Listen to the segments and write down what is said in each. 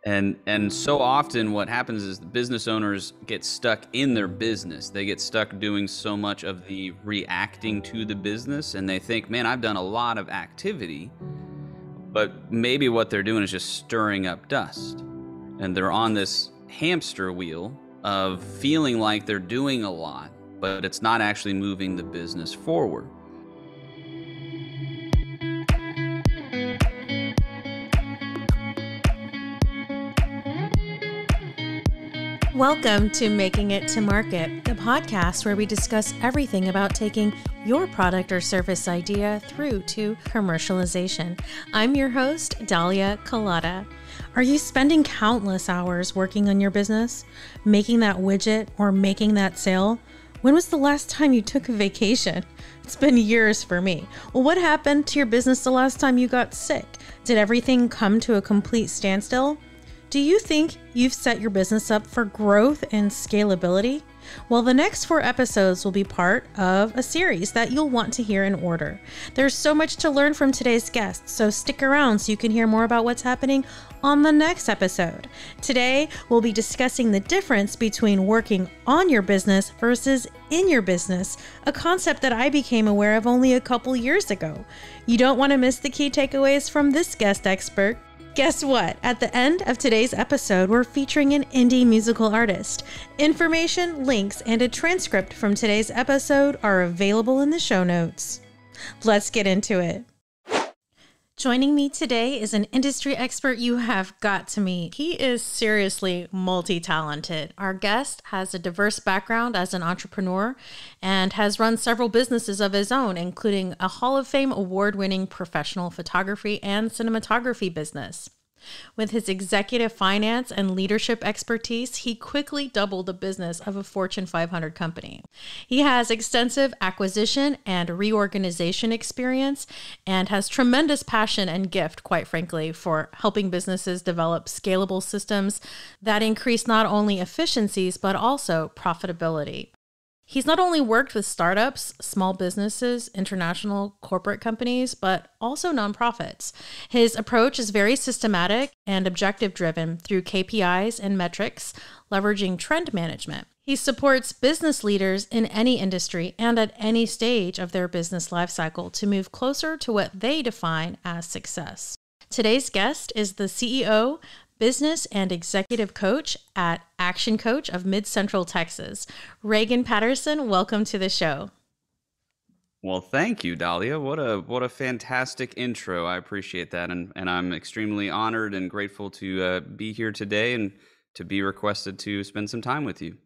And so often what happens is the business owners get stuck in their business. They get stuck doing so much of the reacting to the business, and they think, "Man, I've done a lot of activity," but maybe what they're doing is just stirring up dust. And they're on this hamster wheel of feeling like they're doing a lot, but it's not actually moving the business forward. Welcome to Making It to Market, the podcast where we discuss everything about taking your product or service idea through to commercialization. I'm your host, Dahlia Collada. Are you spending countless hours working on your business, making that widget, or making that sale? When was the last time you took a vacation? It's been years for me. Well, what happened to your business the last time you got sick? Did everything come to a complete standstill? Do you think you've set your business up for growth and scalability? Well, the next 4 episodes will be part of a series that you'll want to hear in order. There's so much to learn from today's guests, so stick around so you can hear more about what's happening on the next episode. Today, we'll be discussing the difference between working on your business versus in your business, a concept that I became aware of only a couple years ago. You don't want to miss the key takeaways from this guest expert. Guess what? At the end of today's episode, we're featuring an indie musical artist. Information, links, and a transcript from today's episode are available in the show notes. Let's get into it. Joining me today is an industry expert you have got to meet. He is seriously multi-talented. Our guest has a diverse background as an entrepreneur and has run several businesses of his own, including a Hall of Fame award-winning professional photography and cinematography business. With his executive finance and leadership expertise, he quickly doubled the business of a Fortune 500 company. He has extensive acquisition and reorganization experience and has tremendous passion and gift, quite frankly, for helping businesses develop scalable systems that increase not only efficiencies, but also profitability. He's not only worked with startups, small businesses, international corporate companies, but also nonprofits. His approach is very systematic and objective-driven through KPIs and metrics, leveraging trend management. He supports business leaders in any industry and at any stage of their business lifecycle to move closer to what they define as success. Today's guest is the CEO, business and executive coach at Action Coach of Mid-Central Texas. Reagan Patterson, welcome to the show. Well, thank you, Dahlia. What a fantastic intro. I appreciate that, and I'm extremely honored and grateful to be here today and to be requested to spend some time with you.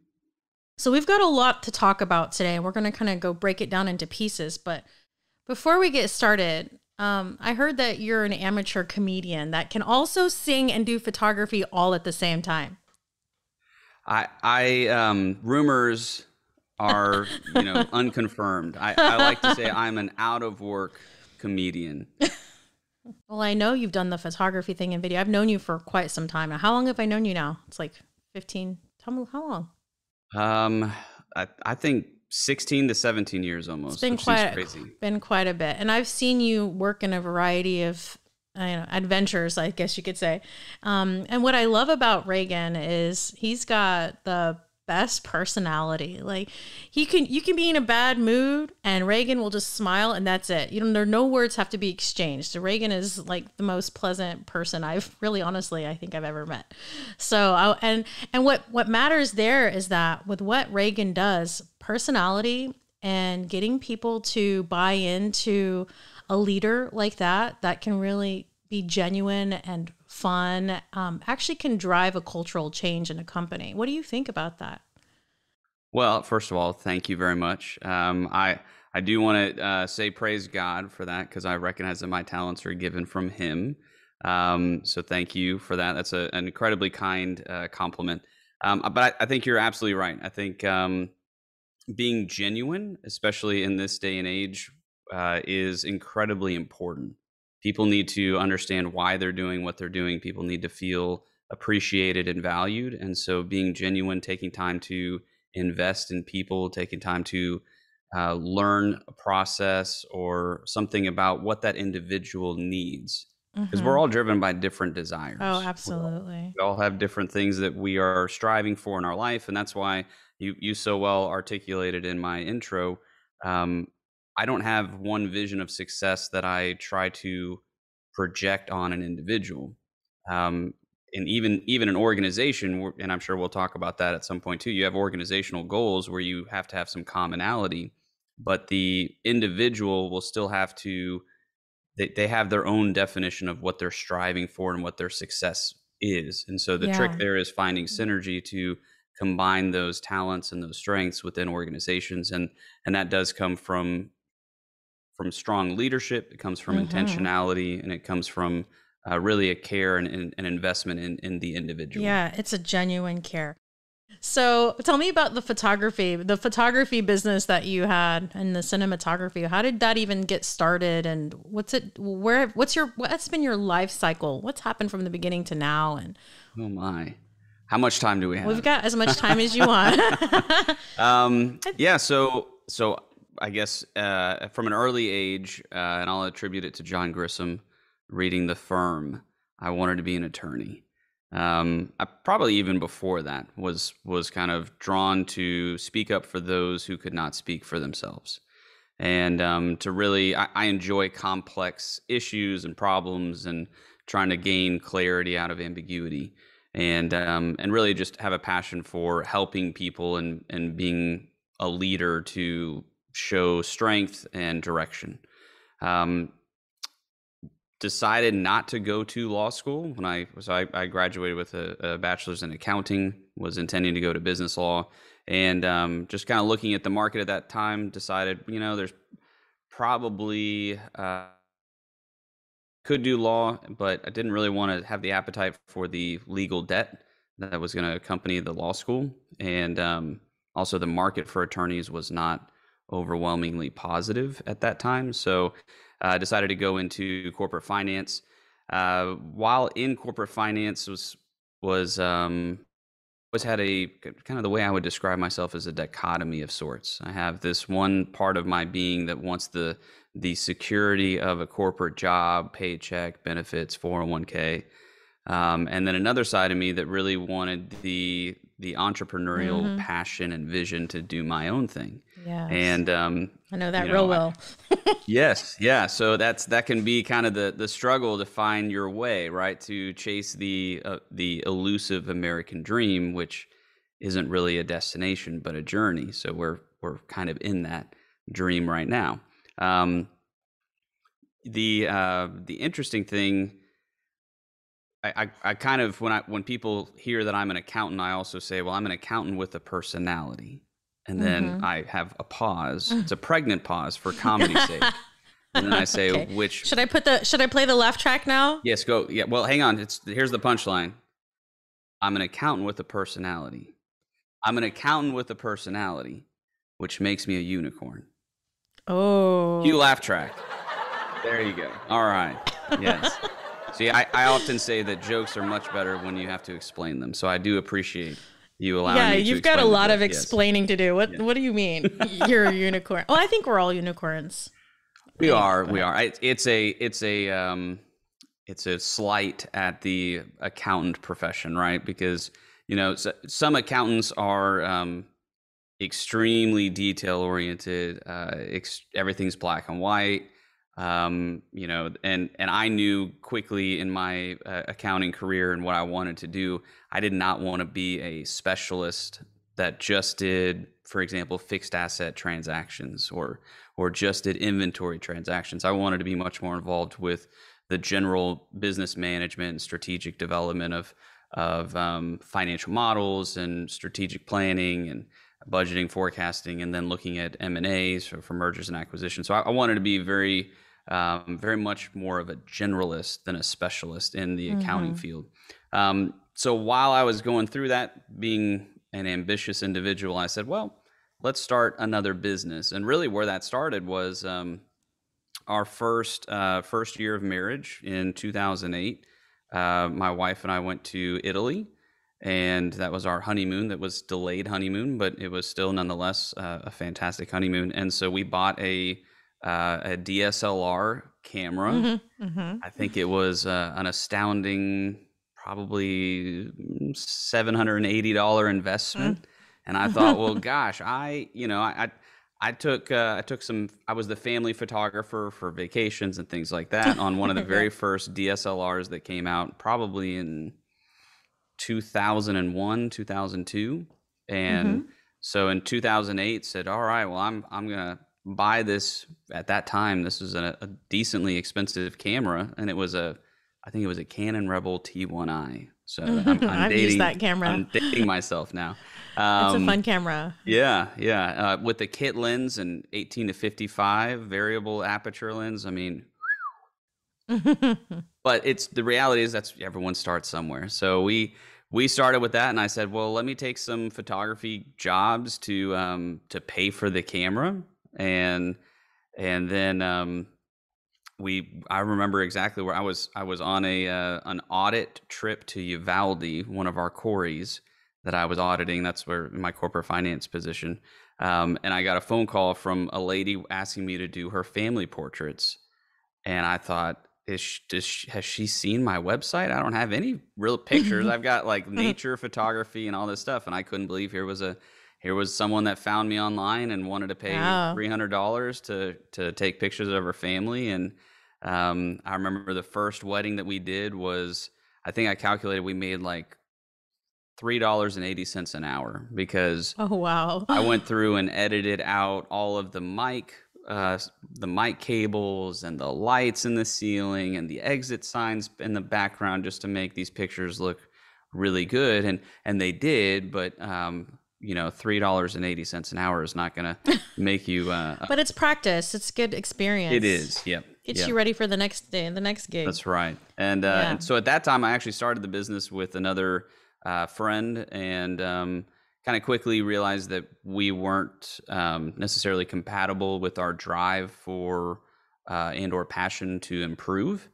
So we've got a lot to talk about today. We're going to kind of go break it down into pieces, but before we get started, I heard that you're an amateur comedian that can also sing and do photography all at the same time. Rumors are, unconfirmed. I like to say I'm an out of work comedian. Well, I know you've done the photography thing in video. I've known you for quite some time now. How long have I known you now? It's like 15. Tell me how long? I think 16 to 17 years almost. Which seems crazy. Been quite a bit. And I've seen you work in a variety of adventures, I guess you could say. And what I love about Reagan is he's got the best personality. Like you can be in a bad mood and Reagan will just smile and that's it. No words have to be exchanged. So Reagan is like the most pleasant person I think I've ever met. So and what matters there is that with what Reagan does, personality and getting people to buy into a leader like that can really be genuine and fun, actually can drive a cultural change in a company. What do you think about that? Well, first of all, thank you very much. I do want to say praise God for that because I recognize that my talents are given from Him. So thank you for that. That's an incredibly kind compliment. But I think you're absolutely right. I think being genuine, especially in this day and age, is incredibly important. People need to understand why they're doing what they're doing. People need to feel appreciated and valued. And so being genuine, taking time to invest in people, taking time to learn a process or something about what that individual needs because we're Mm-hmm. all driven by different Oh, desires. absolutely. We all have different things that we are striving for in our life, and that's why you so well articulated in my intro. Um, I don't have one vision of success that I try to project on an individual. Um, and even an organization, and I'm sure we'll talk about that at some point too. You have organizational goals where you have to have some commonality, but the individual will still have to they have their own definition of what they're striving for and what their success is. And so the trick Yeah. there is finding synergy to combine those talents and those strengths within organizations. And that does come from strong leadership. It comes from Mm-hmm. intentionality, and it comes from really a care and an investment in the individual. Yeah, it's a genuine care. So tell me about the photography business that you had and the cinematography. How did that even get started? And what's been your life cycle? What's happened from the beginning to now? And Oh my. How much time do we we've have? got as much time as you want. Yeah, so I guess from an early age, and I'll attribute it to John Grisham reading The Firm. I wanted to be an attorney. I probably even before that was kind of drawn to speak up for those who could not speak for themselves, and to really, I enjoy complex issues and problems and trying to gain clarity out of ambiguity, and really just have a passion for helping people and being a leader to show strength and direction. Um, Decided not to go to law school when I graduated with a bachelor's in accounting, was intending to go to business law, and just kind of looking at the market at that time, decided, there's probably could do law, but I didn't really want to have the appetite for the legal debt that was going to accompany the law school. And also, the market for attorneys was not overwhelmingly positive at that time. So I decided to go into corporate finance. While in corporate finance, was always had a kind of the way I would describe myself as a dichotomy of sorts. I have this one part of my being that wants the security of a corporate job, paycheck, benefits, 401k, and then another side of me that really wanted the entrepreneurial Mm-hmm. passion and vision to do my own thing. Yes. And I know you that real know, I, well. yes, yeah. So that can be kind of the struggle to find your way, right? To chase the elusive American dream, which isn't really a destination but a journey. So we're kind of in that dream right now. Um, the interesting thing, I kind of when people hear that I'm an accountant, I also say, well, I'm an accountant with a personality, and then Mm-hmm. I have a pause. It's a pregnant pause for comedy's sake. And then I say, Okay. which, Should I play the laugh track now? yes, go. Yeah. Well, hang on. Here's the punchline. I'm an accountant with a personality. I'm an accountant with a personality, which makes me a unicorn. Oh. Cue laugh track. There you go. All right. Yes. See, I often say that jokes are much better when you have to explain them. So I do appreciate you allowing Yeah, me to you've got a explain the lot of joke. Yes. explaining to do. Yeah. What do you mean? You're a unicorn. Oh, I think we're all unicorns. We Anyway, are. go We ahead. are. It's a slight at the accountant profession, right? Because some accountants are extremely detail oriented. Everything's black and white. And I knew quickly in my accounting career and what I wanted to do. I did not want to be a specialist that just did, for example, fixed asset transactions or just did inventory transactions. I wanted to be much more involved with the general business management and strategic development of financial models and strategic planning and budgeting, forecasting, and then looking at M&As for mergers and acquisitions. So I wanted to be very much more of a generalist than a specialist in the accounting Mm-hmm. field. So while I was going through that, being an ambitious individual, I said, well, let's start another business. And really where that started was our first year of marriage in 2008. My wife and I went to Italy, and that was our honeymoon. That was delayed honeymoon, but it was still nonetheless a fantastic honeymoon. And so we bought a DSLR camera. Mm-hmm. I think it was an astounding, probably $780 Mm-hmm. investment. And I thought, well, gosh, I took some. I was the family photographer for vacations and things like that on one of the Yeah. very first DSLRs that came out, probably in 2001, 2002. And Mm-hmm. so in 2008 said, all right, well, I'm going to buy this. At that time, this was a decently expensive camera, and I think it was a Canon Rebel T1i. So I've used that camera. I'm dating myself now. It's a Um, fun camera. yeah, yeah. With the kit lens and 18 to 55 variable aperture lens. I mean, but it's the reality is that's everyone starts somewhere. So we started with that, and I said, well, let me take some photography jobs to pay for the camera, and then I remember exactly where I was on a an audit trip to Uvalde, one of our quarries that I was auditing. That's where my corporate finance position. And I got a phone call from a lady asking me to do her family portraits. And I thought, has she seen my website? I don't have any real pictures. I've got like nature photography and all this stuff. And I couldn't believe here was someone that found me online and wanted to pay Wow. $300 to take pictures of her family. And I remember the first wedding that we did was, I think I calculated we made like $3.80 an hour because Oh, wow. I went through and edited out all of the mic cables and the lights in the ceiling and the exit signs in the background just to make these pictures look really good. And they did, but $3.80 an hour is not going to make you. But it's practice. It's good experience. It is. Yep. Gets Yep. you ready for the next day, the next gig. That's right. And, Yeah. and so at that time, I actually started the business with another friend, and kind of quickly realized that we weren't necessarily compatible with our drive for and or passion to improve.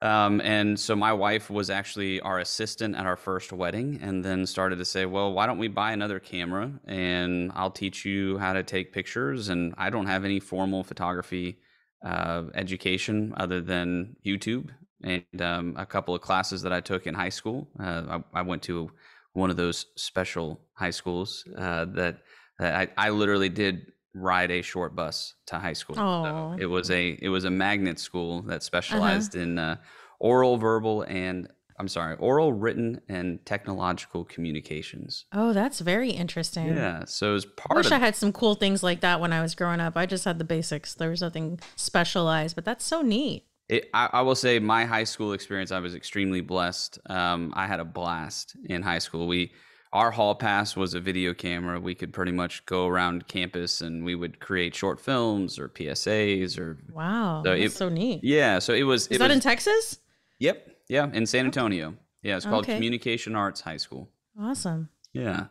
And so my wife was actually our assistant at our first wedding, and then started to say, well, why don't we buy another camera and I'll teach you how to take pictures. And I don't have any formal photography education other than YouTube and a couple of classes that I took in high school. I went to one of those special high schools that I literally did ride a short bus to high school. So Oh. it was a magnet school that Uh-huh. specialized in oral, verbal, and oral, written, and technological communications. Oh, that's very interesting. Yeah, so as I part wish of I had some cool things like that when I was growing up. I just had the basics. There was nothing specialized, but that's so neat. it, I will say my high school experience, I was extremely blessed. I had a blast in high school. Our hall pass was a video camera. We could pretty much go around campus and we would create short films or PSAs or Wow, so that's it. so neat. Yeah, so Is that in Texas? yep, yeah, in San Antonio. Yeah, it's called Okay, Communication Arts High School. awesome. Yeah,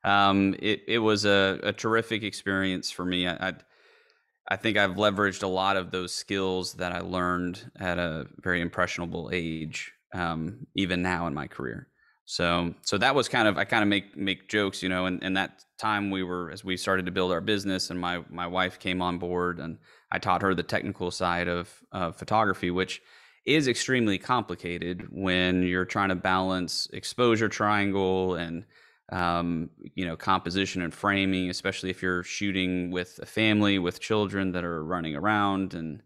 it was a terrific experience for me. I think I've leveraged a lot of those skills that I learned at a very impressionable age, even now in my career. So that was I kind of make jokes, and that time as we started to build our business, and my wife came on board, and I taught her the technical side of photography, which is extremely complicated when you're trying to balance exposure triangle and composition and framing, especially if you're shooting with a family with children that are running around, and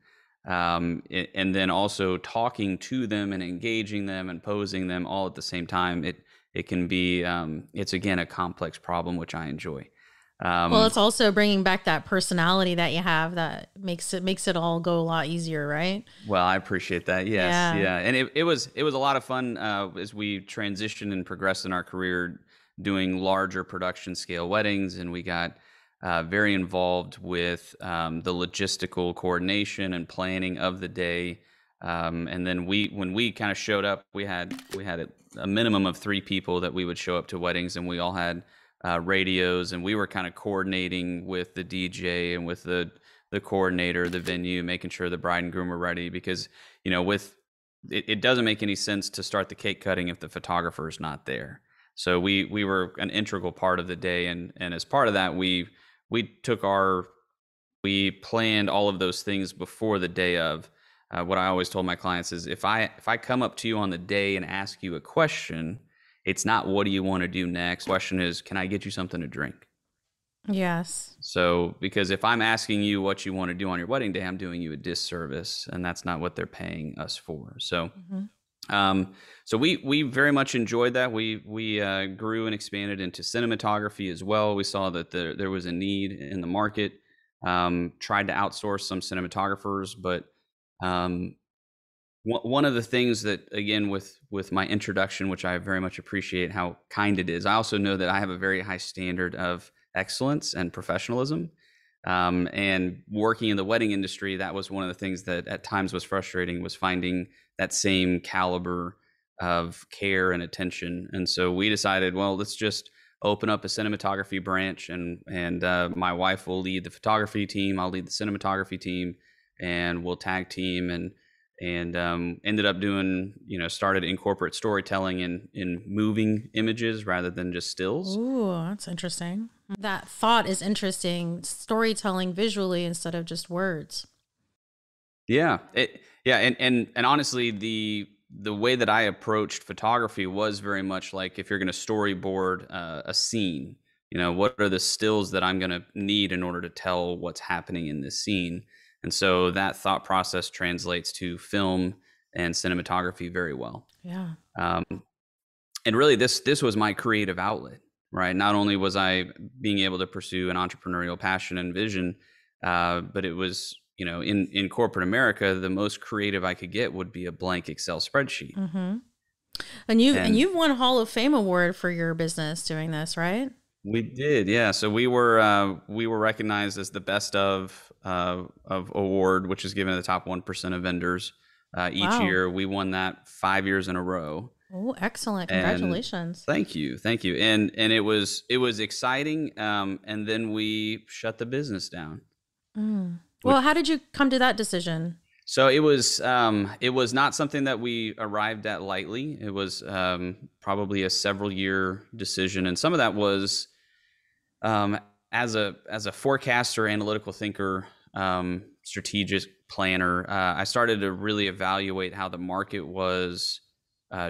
then also talking to them and engaging them and posing them all at the same time. It can be it's again a complex problem, which I enjoy. Well, Um, it's also bringing back that personality that you have that makes it all go a lot easier, right? well, I appreciate that. Yes, Yeah. yeah, and it was a lot of fun as we transitioned and progressed in our career, doing larger production scale weddings, and we got very involved with the logistical coordination and planning of the day. And then when we kind of showed up, we had a minimum of 3 people that we would show up to weddings, and we all had radios, and we were kind of coordinating with the DJ and with the coordinator, the venue, making sure the bride and groom were ready, because with it doesn't make any sense to start the cake cutting if the photographer is not there. So we were an integral part of the day, and as part of that, we took our we planned all of those things before the day of. What I always told my clients is if I come up to you on the day and ask you a question, it's not what do you want to do next. The question is, can I get you something to drink? Yes. So, because if I'm asking you what you want to do on your wedding day, I'm doing you a disservice, and that's not what they're paying us for. So, we very much enjoyed that. We grew and expanded into cinematography as well. We saw that there was a need in the market. Tried to outsource some cinematographers, but one of the things that, again, with my introduction, which I very much appreciate how kind it is, I also know that I have a very high standard of excellence and professionalism. And working in the wedding industry, that was one of the things that at times was frustrating, was finding that same caliber of care and attention. And so we decided, well, let's just open up a cinematography branch, and my wife will lead the photography team. I'll lead the cinematography team, and we'll tag team, and ended up doing, started in corporate storytelling in moving images rather than just stills. Ooh, that's interesting. That thought is interesting. Storytelling visually instead of just words. Yeah. And honestly, the way that I approached photography was very much like, if you're going to storyboard a scene, what are the stills that I'm going to need in order to tell what's happening in this scene? And so that thought process translates to film and cinematography very well. Yeah. And really, this was my creative outlet, right? Not only was I being able to pursue an entrepreneurial passion and vision, but it was, in corporate America, the most creative I could get would be a blank Excel spreadsheet. Mm-hmm. And you've won Hall of Fame award for your business doing this, right? We did, yeah. So we were recognized as the best of award, which is given to the top 1% of vendors each year. We won that 5 years in a row. Oh, excellent! Congratulations. Thank you. And it was exciting. And then we shut the business down. Well, how did you come to that decision? So it was not something that we arrived at lightly. It was probably a several year decision, and some of that was as a forecaster, analytical thinker, strategic planner. I started to really evaluate how the market was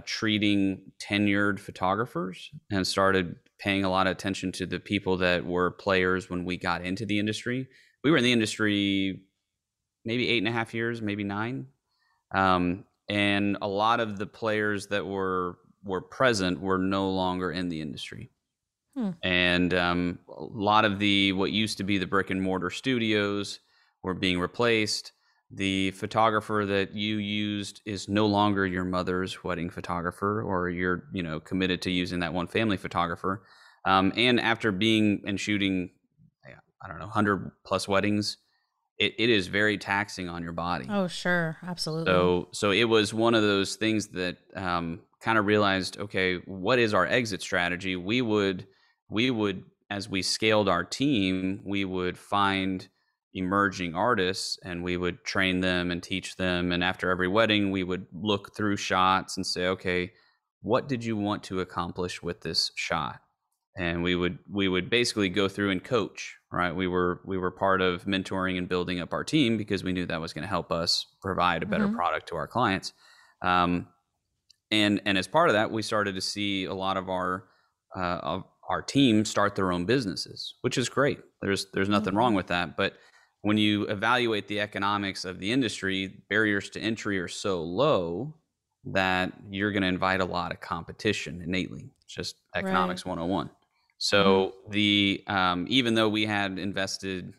treating tenured photographers, and started paying a lot of attention to the people that were players when we got into the industry. We were in the industry maybe 8.5 years, maybe 9. And a lot of the players that were present were no longer in the industry. And a lot of what used to be the brick and mortar studios were being replaced. The photographer that you used is no longer your mother's wedding photographer, or you're, committed to using that one family photographer. And after being and shooting, I don't know, 100 plus weddings, it is very taxing on your body. Oh, sure. Absolutely. So it was one of those things that kind of realized, okay, what is our exit strategy? We would, as we scaled our team, we would find emerging artists, and we would train them and teach them. And after every wedding, we would look through shots and say, okay, what did you want to accomplish with this shot? And we would basically go through and coach, right? We were part of mentoring and building up our team, because we knew that was going to help us provide a better product to our clients. And as part of that, we started to see a lot of our team start their own businesses, which is great. There's nothing wrong with that. But when you evaluate the economics of the industry, barriers to entry are so low that you're going to invite a lot of competition innately. It's just economics 101. So even though we had invested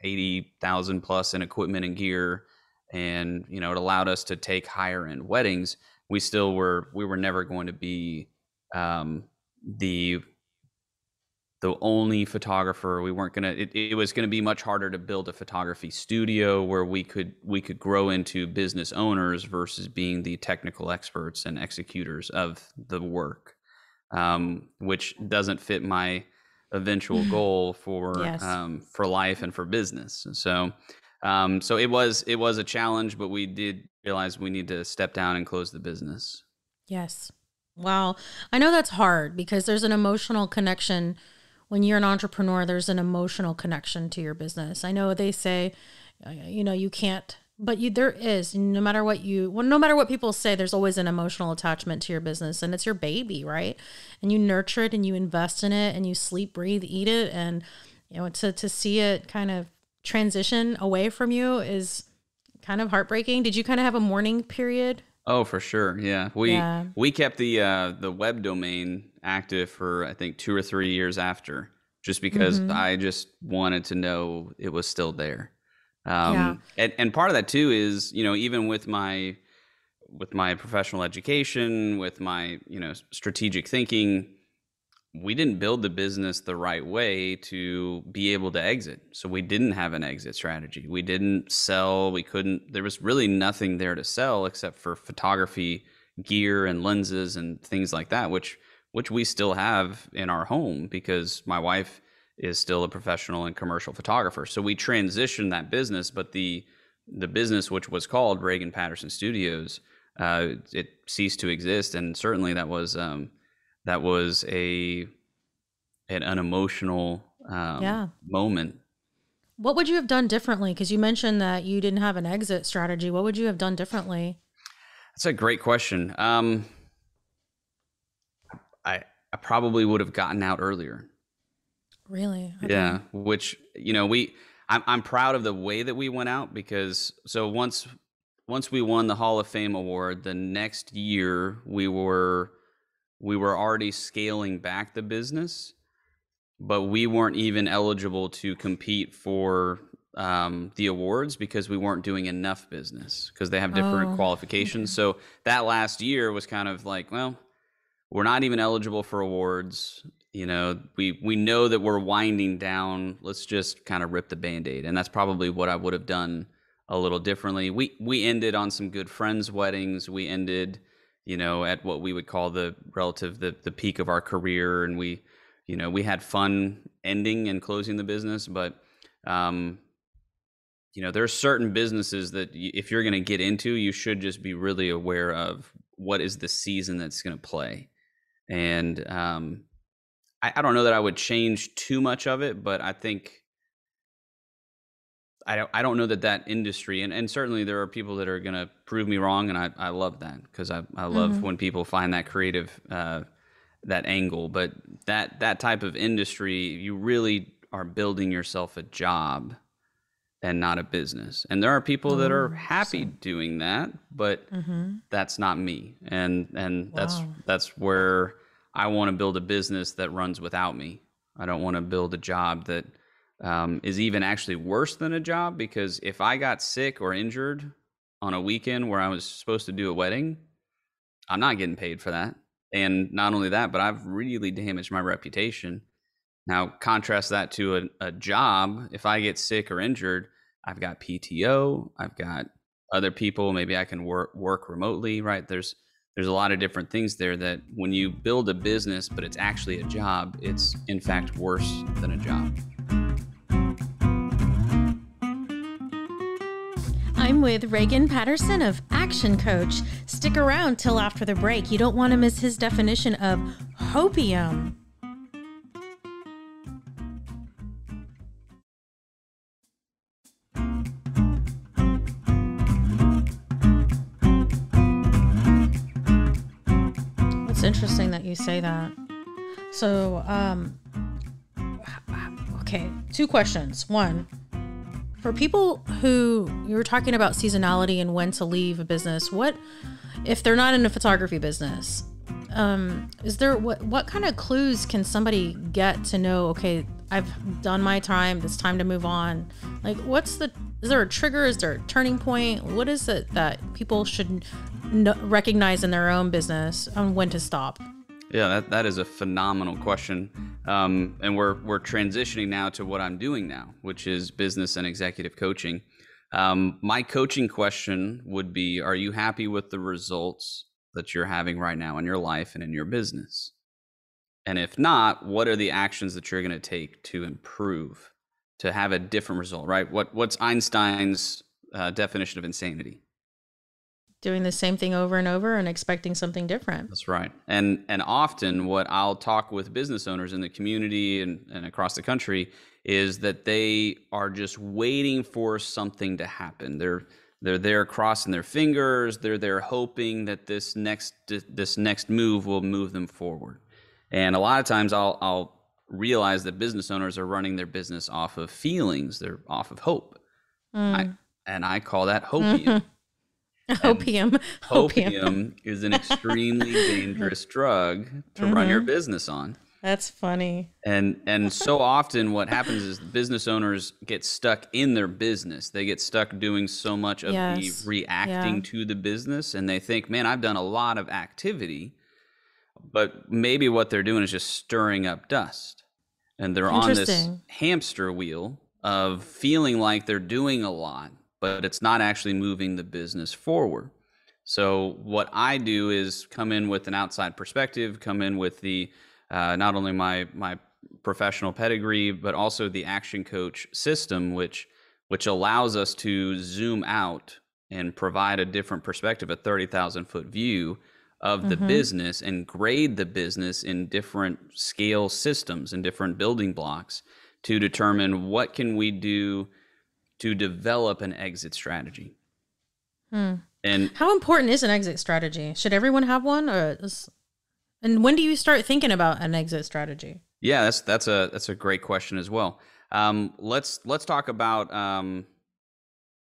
80,000 plus in equipment and gear, and it allowed us to take higher end weddings, we were never going to be the only photographer. We weren't gonna. It was going to be much harder to build a photography studio where we could grow into business owners versus being the technical experts and executors of the work. Which doesn't fit my eventual goal for life and for business. So it was a challenge, but we did realize we need to step down and close the business. Yes. Wow. I know that's hard, because there's an emotional connection when you're an entrepreneur, there's an emotional connection to your business. I know they say, you can't, but there is, no matter what people say, there's always an emotional attachment to your business, and it's your baby, right? And you nurture it and you invest in it and you sleep, breathe, eat it. And, to see it kind of transition away from you is kind of heartbreaking. Did you kind of have a mourning period? Oh, for sure. Yeah. We kept the web domain active for, I think, 2 or 3 years after, just because I just wanted to know it was still there. And part of that too is, even with my professional education, with my, strategic thinking, we didn't build the business the right way to be able to exit. So we didn't have an exit strategy. We didn't sell. There was really nothing there to sell except for photography gear and lenses and things like that, which we still have in our home because my wife is still a professional and commercial photographer. So we transitioned that business, but the business, which was called Reagan Patterson Studios, it ceased to exist. And certainly that was an emotional moment. What would you have done differently? Because you mentioned that you didn't have an exit strategy. What would you have done differently? That's a great question. I probably would have gotten out earlier. Really? Okay. Yeah, which I'm proud of the way that we went out, because once we won the Hall of Fame award, the next year we were already scaling back the business, but we weren't even eligible to compete for the awards because we weren't doing enough business, because they have different qualifications. Okay. So that last year was kind of like, well, we're not even eligible for awards. We know that we're winding down. Let's just kind of rip the Band-Aid. And that's probably what I would have done a little differently. We ended on some good friends' weddings. We ended, at what we would call the peak of our career. And we had fun ending and closing the business. But, there are certain businesses that if you're going to get into, you should just be really aware of what is the season that's going to play. And I don't know that I would change too much of it, but I think I don't know that industry, and certainly there are people that are going to prove me wrong, and I love that, because I love when people find that creative that angle. But that type of industry, you really are building yourself a job and not a business. And there are people that are happy doing that, but that's not me. And that's where I want to build a business that runs without me. I don't want to build a job that is even actually worse than a job, because if I got sick or injured on a weekend where I was supposed to do a wedding, I'm not getting paid for that. And not only that, but I've really damaged my reputation. Now, contrast that to a job. If I get sick or injured, I've got PTO, I've got other people, maybe I can work remotely, right? There's a lot of different things there that when you build a business, but it's actually a job, it's in fact worse than a job. I'm with Reagan Patterson of Action Coach. Stick around till after the break. You don't want to miss his definition of hopium. It's interesting that you say that. So, okay, 2 questions. One, for people who, you were talking about seasonality and when to leave a business, what if they're not in a photography business? Is there what kind of clues can somebody get to know, okay, I've done my time, it's time to move on? Like, is there a trigger? Is there a turning point? What is it that people should recognize in their own business on when to stop? Yeah, that is a phenomenal question. And we're transitioning now to what I'm doing now, which is business and executive coaching. My coaching question would be, are you happy with the results that you're having right now in your life and in your business? And if not, what are the actions that you're going to take to improve, to have a different result, right? What's Einstein's definition of insanity? doing the same thing over and over and expecting something different. That's right. And often what I'll talk with business owners in the community and across the country is that they are just waiting for something to happen. They're there crossing their fingers. They're there hoping that this next move will move them forward. And a lot of times I'll realize that business owners are running their business off of feelings. They're off of hope. And I call that hopium. Opium. Hopium is an extremely dangerous drug to run your business on. That's funny. And so often what happens is the business owners get stuck in their business. They get stuck doing so much of the reacting to the business, and they think, man, I've done a lot of activity, but maybe what they're doing is just stirring up dust. And they're on this hamster wheel of feeling like they're doing a lot, but it's not actually moving the business forward. So what I do is come in with an outside perspective, come in with the not only my professional pedigree, but also the Action Coach system, which allows us to zoom out and provide a different perspective, a 30,000-foot view of the business, and grade the business in different scale systems and different building blocks to determine what can we do to develop an exit strategy. And how important is an exit strategy? Should everyone have one, and when do you start thinking about an exit strategy? Yeah, that's a great question as well. Let's talk about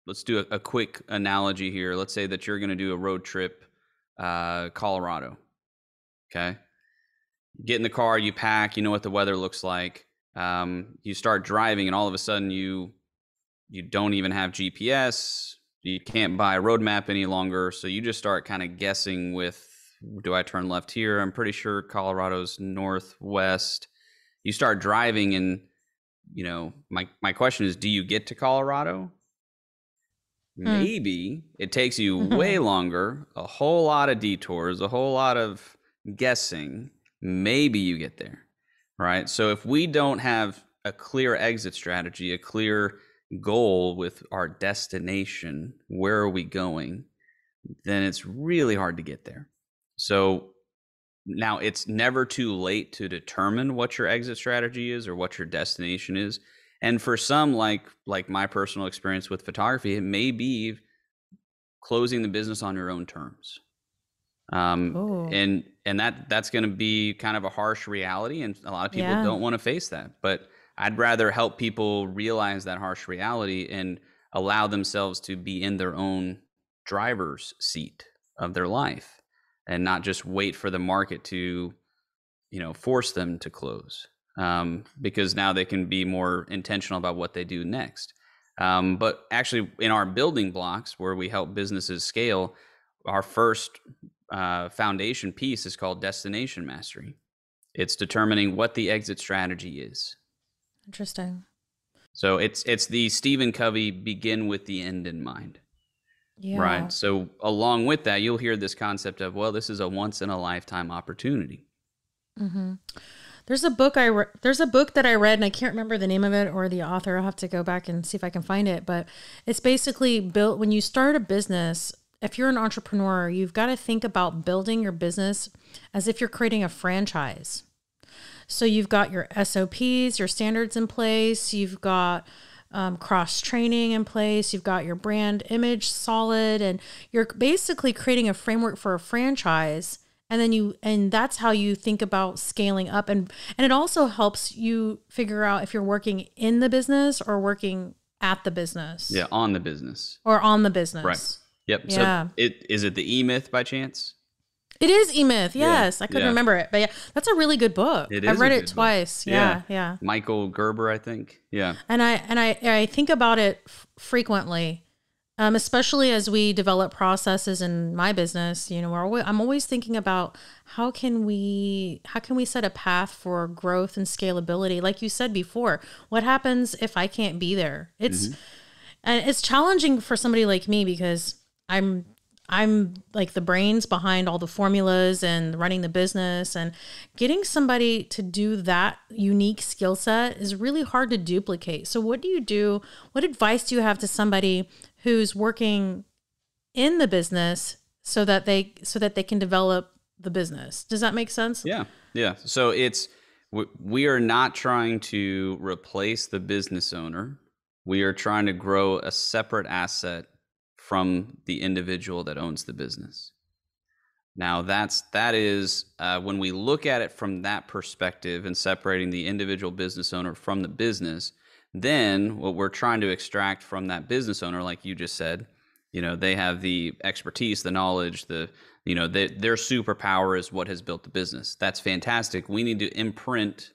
let's do a quick analogy here. Let's say that you're going to do a road trip, Colorado. Okay, get in the car, you pack, you know what the weather looks like. You start driving, and all of a sudden you don't even have GPS. You can't buy a road map any longer, so you just start kind of guessing with, do I turn left here? I'm pretty sure Colorado's northwest. You start driving, and my question is, do you get to Colorado? Maybe it takes you way longer, a whole lot of detours, a whole lot of guessing. Maybe you get there, right? So if we don't have a clear exit strategy, a clear goal with our destination, where are we going, then it's really hard to get there. So now it's never too late to determine what your exit strategy is or what your destination is. And for some, like my personal experience with photography, it may be closing the business on your own terms. And that's going to be kind of a harsh reality, and a lot of people don't want to face that. But I'd rather help people realize that harsh reality and allow themselves to be in their own driver's seat of their life, and not just wait for the market to, force them to close, because now they can be more intentional about what they do next. But actually, in our building blocks where we help businesses scale, our first foundation piece is called destination mastery. It's determining what the exit strategy is. Interesting. So it's the Stephen Covey begin with the end in mind. Yeah. Right. So along with that, you'll hear this concept of, well, this is a once in a lifetime opportunity. There's a book that I read, and I can't remember the name of it or the author. I'll have to go back and see if I can find it. But it's basically built when you start a business. If you're an entrepreneur, you've got to think about building your business as if you're creating a franchise. So you've got your SOPs, your standards in place. You've got cross training in place. You've got your brand image solid, and you're basically creating a framework for a franchise. And that's how you think about scaling up. And it also helps you figure out if you're working in the business or working at the business. Yeah, on the business. Or on the business. Right. Yep. Yeah. So is it the E-Myth by chance? It is E-Myth. Yes. I couldn't remember it. But yeah, that's a really good book. I've read it twice. Yeah. Michael Gerber, I think. Yeah. And I think about it frequently. Especially as we develop processes in my business, I'm always thinking about how can we set a path for growth and scalability. Like you said before, what happens if I can't be there? And it's challenging for somebody like me because I'm like the brains behind all the formulas and running the business, and getting somebody to do that unique skill set is really hard to duplicate. So what do you do? What advice do you have to somebody who's working in the business so that they can develop the business. Does that make sense? Yeah. Yeah. So we are not trying to replace the business owner. We are trying to grow a separate asset from the individual that owns the business. Now that is when we look at it from that perspective and separating the individual business owner from the business, then what we're trying to extract from that business owner, like you just said, they have the expertise, the knowledge, their superpower is what has built the business. That's fantastic. We need to imprint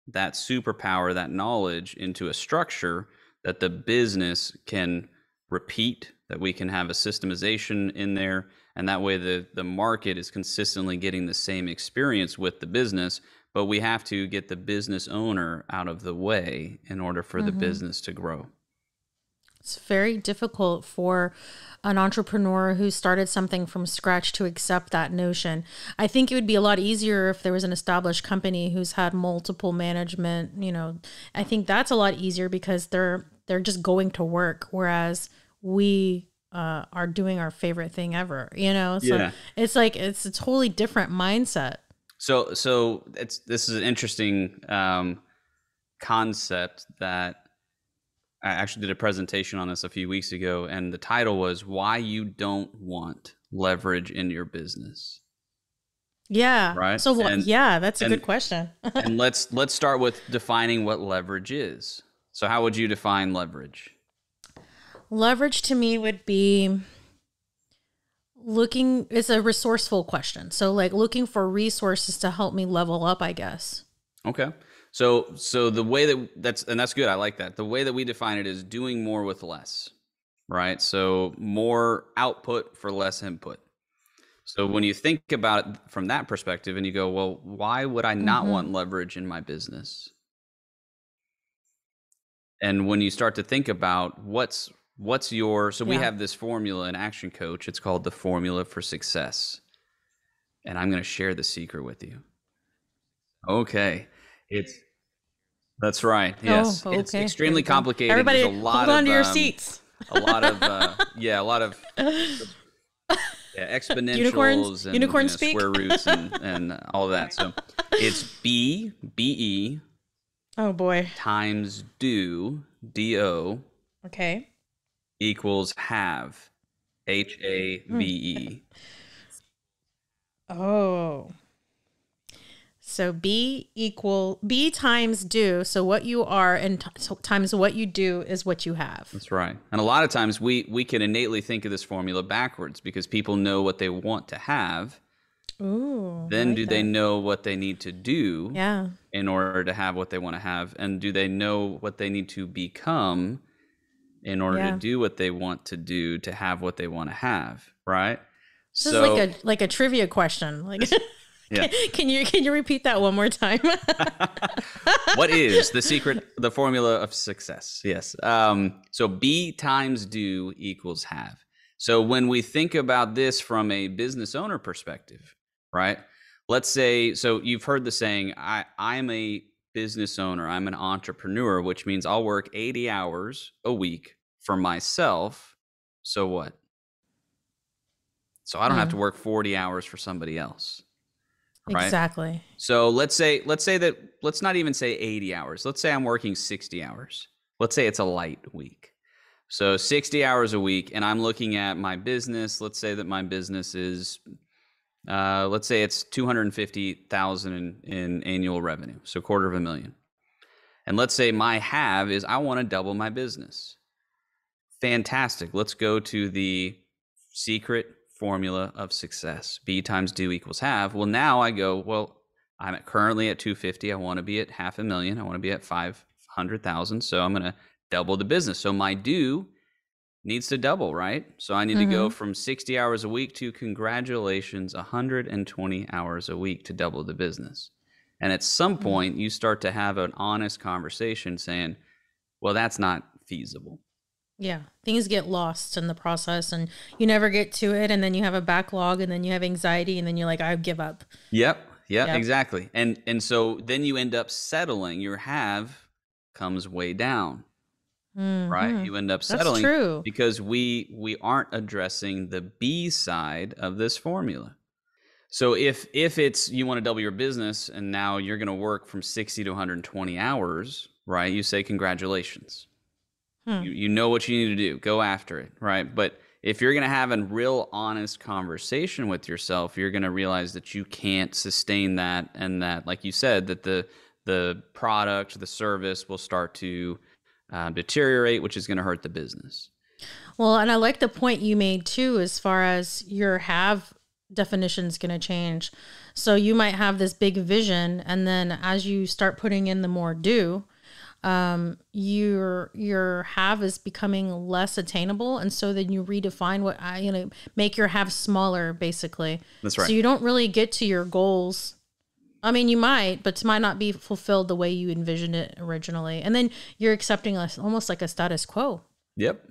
that superpower, that knowledge into a structure that the business can repeat, that we can have a systemization in there. And that way the market is consistently getting the same experience with the business, but we have to get the business owner out of the way in order for the business to grow. It's very difficult for an entrepreneur who started something from scratch to accept that notion. I think it would be a lot easier if there was an established company who's had multiple management, I think that's a lot easier because they're just going to work. Whereas we are doing our favorite thing ever, So it's like, it's a totally different mindset. So this is an interesting concept that I actually did a presentation on this a few weeks ago, and the title was "Why You Don't Want Leverage in Your Business." Yeah. Right. So that's a good question. And let's start with defining what leverage is. So how would you define leverage? Leverage to me would be it's a resourceful question. So like looking for resources to help me level up, I guess. Okay. So the way that's good. I like that. The way that we define it is doing more with less, right? So more output for less input. So when you think about it from that perspective and you go, well, why would I not want leverage in my business? And when you start to think about what's your, we have this formula in Action Coach. It's called the Formula for Success. And I'm going to share the secret with you. Okay. That's right. Yes. Oh, okay. It's extremely complicated. Everybody There's a lot hold on to your seats. A lot of exponentials and unicorn speak. Square roots and all of that. So it's BE. Oh boy. Times do, DO. Okay. Equals have, HAVE. Oh. So B times do. So what you are and times what you do is what you have. That's right. And a lot of times we can innately think of this formula backwards because people know what they want to have. Ooh. Then do they know what they need to do in order to have what they want to have? And do they know what they need to become in order to do what they want to do to have what they want to have? Right. This is like a trivia question. Like yeah. Can you repeat that one more time? What is the formula of success? Yes. So B times do equals have. So when we think about this from a business owner perspective, right? Let's say, so you've heard the saying, I'm a business owner, I'm an entrepreneur, which means I'll work 80 hours a week for myself. So what? So I don't have to work 40 hours for somebody else. Right? Exactly. So let's not even say 80 hours. Let's say I'm working 60 hours. Let's say it's a light week. So 60 hours a week, and I'm looking at my business. Let's say that my business is, let's say it's 250,000 in annual revenue. So $250,000. And let's say my have is I want to double my business. Fantastic. Let's go to the secret formula of success. B times do equals have. Well, now I go, well, I'm currently at 250. I want to be at 500,000. I want to be at 500,000. So I'm going to double the business. So my do needs to double, right? So I need to go from 60 hours a week to, congratulations, 120 hours a week to double the business. And at some point you start to have an honest conversation saying, well, that's not feasible. Yeah. Things get lost in the process and you never get to it. And then you have a backlog and then you have anxiety and then you're like, I give up. Yep, exactly. And so then you end up settling. Your have comes way down. right? You end up That's settling true. because we aren't addressing the B side of this formula. So if it's you want to double your business and now you're going to work from 60 to 120 hours, right? You say congratulations. You know what you need to do. Go after it, right? But if you're going to have a real honest conversation with yourself, you're going to realize that you can't sustain that, and that, like you said, that the product, the service will start to deteriorate, which is going to hurt the business. Well, and I like the point you made too, as far as your have definition is going to change. So you might have this big vision, and then as you start putting in the more do, your have is becoming less attainable, and so then you redefine what make your have smaller, basically. That's right. So you don't really get to your goals. I mean, you might, but it might not be fulfilled the way you envisioned it originally, and then you're accepting almost like a status quo. Yep.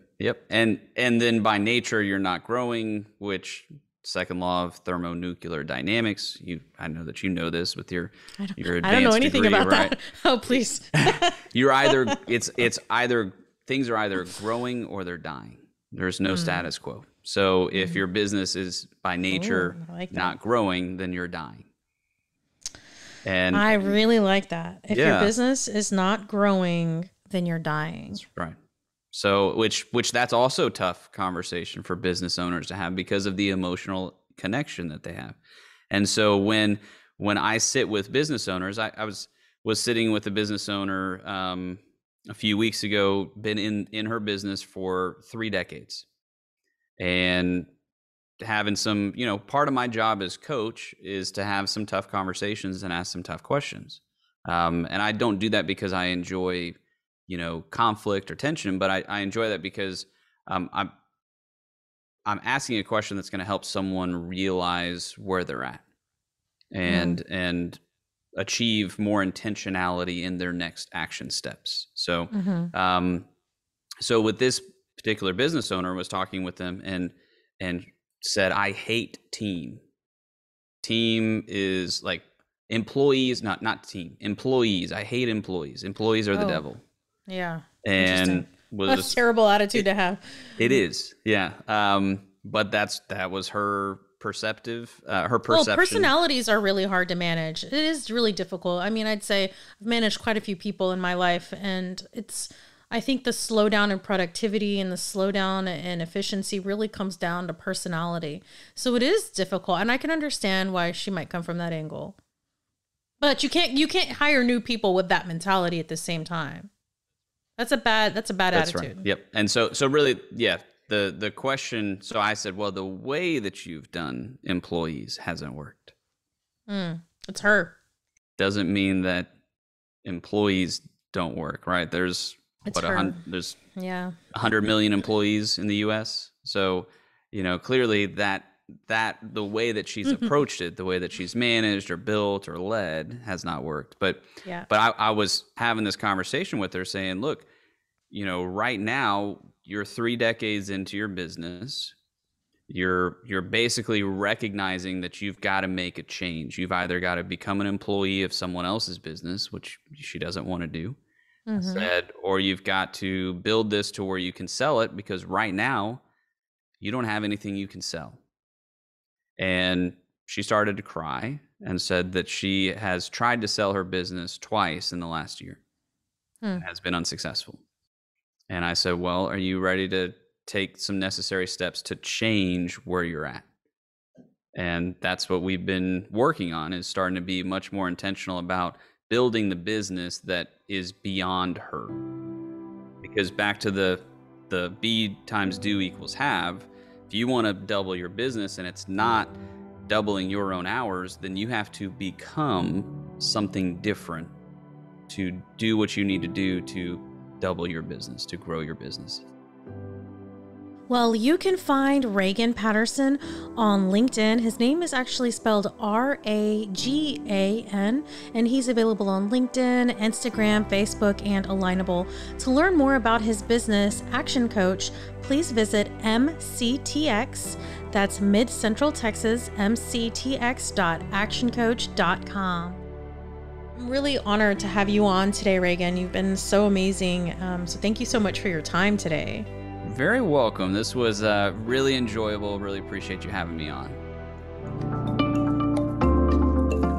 And then by nature, you're not growing, which second law of thermonuclear dynamics. I know that you know this with your advanced I don't know anything degree, about right? that. Oh, please. You're it's either things are either growing or they're dying. There's no status quo. So if your business is by nature not growing, then you're dying. And I really like that. If your business is not growing, then you're dying. That's right. So, which that's also a tough conversation for business owners to have because of the emotional connection that they have. And so when I sit with business owners, I was sitting with a business owner a few weeks ago, been in her business for 3 decades, and having some, part of my job as coach is to have some tough conversations and ask some tough questions. And I don't do that because I enjoy conflict or tension, but I enjoy that because I'm asking a question that's going to help someone realize where they're at and achieve more intentionality in their next action steps. So, so with this particular business owner, was talking with them and said, I hate team. Team is like employees, not team, employees. I hate employees. Employees are the devil. Yeah. And that's a terrible attitude to have. It is. Yeah. But that was her perception. Well, personalities are really hard to manage. It is really difficult. I mean, I'd say I've managed quite a few people in my life, and I think the slowdown in productivity and the slowdown in efficiency really comes down to personality. So it is difficult, and I can understand why she might come from that angle. But you can't hire new people with that mentality at the same time. That's a bad attitude. Right. Yep. And so really, the question, so I said, well, the way that you've done employees hasn't worked. It's her. Doesn't mean that employees don't work, right? There's 100 million employees in the US. So, clearly that the way that she's approached it, the way that she's managed or built or led has not worked. But I was having this conversation with her saying, look, right now you're 3 decades into your business. You're basically recognizing that you've got to make a change. You've either got to become an employee of someone else's business, which she doesn't want to do, or you've got to build this to where you can sell it, because right now you don't have anything you can sell. And she started to cry and said that she has tried to sell her business twice in the last year and has been unsuccessful. And I said, well, are you ready to take some necessary steps to change where you're at? And that's what we've been working on, is starting to be much more intentional about building the business that is beyond her. Because back to the B times do equals have, if you want to double your business and it's not doubling your own hours, then you have to become something different to do what you need to do to double your business, to grow your business. Well, you can find Reagan Patterson on LinkedIn. His name is actually spelled Ragan, and he's available on LinkedIn, Instagram, Facebook, and Alignable. To learn more about his business, Action Coach, please visit MCTX. That's Mid Central Texas, mctx.actioncoach.com. I'm really honored to have you on today, Reagan. You've been so amazing. So thank you so much for your time today. Very welcome. This was really enjoyable. Really appreciate you having me on.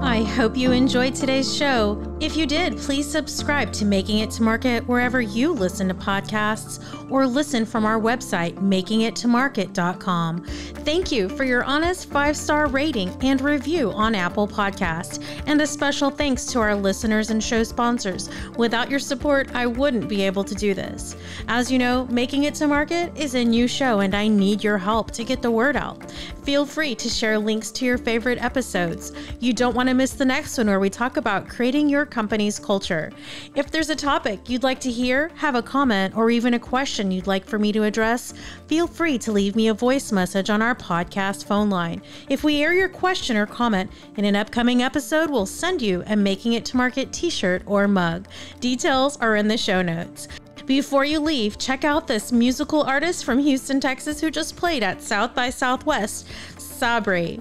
I hope you enjoyed today's show. If you did, please subscribe to Making It to Market wherever you listen to podcasts or listen from our website, makingittomarket.com. Thank you for your honest 5-star rating and review on Apple Podcasts. And a special thanks to our listeners and show sponsors. Without your support, I wouldn't be able to do this. As you know, Making It to Market is a new show and I need your help to get the word out. Feel free to share links to your favorite episodes. You don't want to miss the next one where we talk about creating your company's culture. If there's a topic you'd like to hear, have a comment, or even a question you'd like for me to address, feel free to leave me a voice message on our podcast phone line. If we air your question or comment in an upcoming episode, we'll send you a Making It to Market t-shirt or mug. Details are in the show notes. Before you leave, check out this musical artist from Houston, Texas, who just played at South by Southwest, Sabri.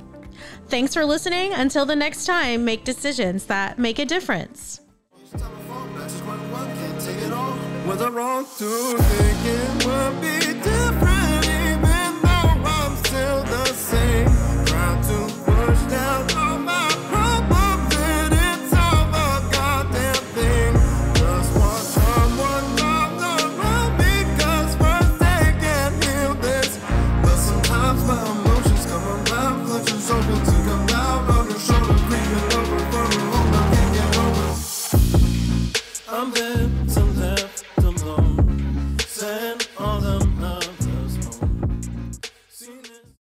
Thanks for listening. Until the next time, make decisions that make a difference. Was I wrong to think it would be different?